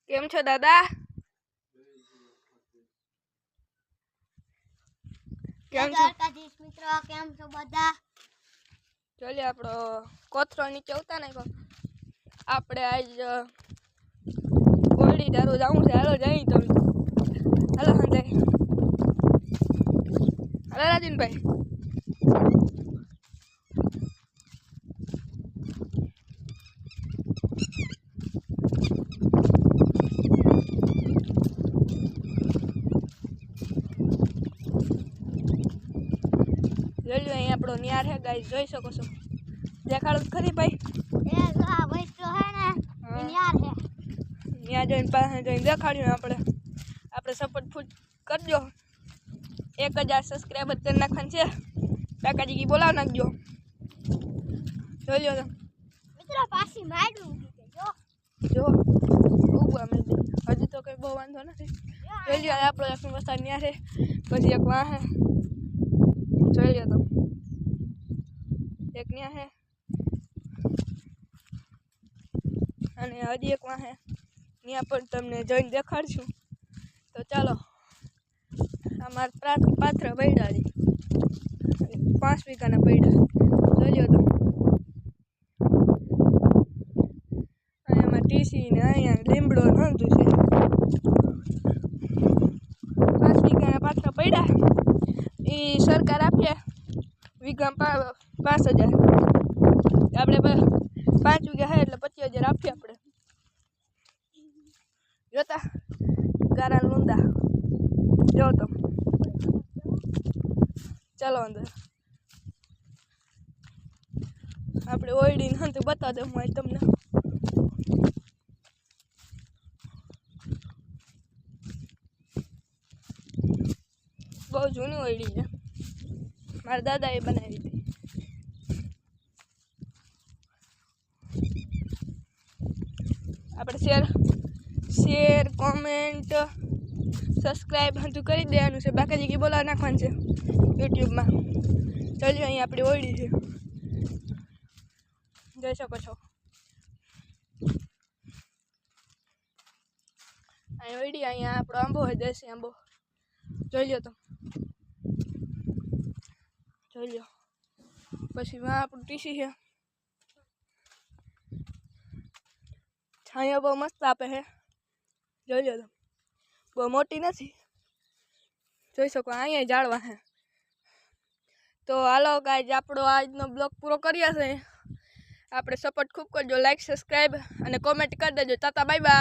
કેમ છો દાદા? કેમ છો મિત્રો? કેમ છો બધા? ચાલે આપણો કોથરો નીચે ઉતા નાખ્યો. આપણે આજ કોળી દારૂ જાવું છે. હાલો જઈ તો હાલો સંજય. હાલો રાજનભાઈ. જોઈ અહીં આપણો નિયાર હે ગાઈસ, જોઈ શકો છો. દેખાડો તો ખરી ભાઈ. ત્યાં જોઈને પાસે જોઈને દેખાડ્યું આપણે સપોર્ટ ફૂટ કરજો. 1000 સબસ્ક્રાઈબર કરી નાખવાનું છે. કાકાજી કી બોલાવ નાખજો. જોઈ લો મિત્રો પાછી માર્યું જો ઉભા મેં હજી તો કઈ બહુ વાંધો નથી. જોઈ લો આપણો એક વસ્તા ન્યા છે, પછી એક વાહ હે. જોઈ લો તો એક ન્યા હે અને હજી એક વાહ હે. ત્યાં પણ તમને જોઈને દેખાડશું. તો ચાલો, અમારા પાત્ર પૈડા છે, 5 વીઘાના પૈડા. જોઈ લો તો અહીંયામાં ટીસી ને અહીંયા લીમડો નોંધું છે. 5 વીઘાના પાત્ર પૈડા એ સરકાર આપીએ વીઘામાં 5000. આપણે 5 વીઘા હે એટલે 25000 આપીએ આપણે. જોતા ગારા લુંડા જો તો ચાલો અંદર આપણે ઓઈડીને હંતું બતા દઉં હું તમને. બહુ જૂની ઓઈડી છે, મારા દાદાએ બનાવી હતી. આપણે શેર કોમેન્ટ સબસ્ક્રાઈબ હંતું કરી દેવાનું છે. બાકાજી કી બોલાવ નાખવાનું છે યુટ્યુબમાં. ચાલો અહીં આપણી ઓઈડી છે, જોઈ શકો છો. અહીં ઓઈડી, અહીંયા આપણો આંબો હોય, દેશી આંબો. જોઈ લો તો જોઈ લો. પછી વાં આપણું ટીસી છે. છાંયો બહુ મસ્ત આપે છે. જોઈ લો તો બહુ મોટી નથી, જોઈ શકો. અહીંયા જાળવા છે. તો હાલો ગાઈઝ, આપણો આજનો બ્લોગ પૂરો કરીએ છે. આપણે સપોર્ટ ખૂબ કરજો, લાઈક સબસ્ક્રાઈબ અને કોમેન્ટ કરી દેજો. તાતા બાય બાય.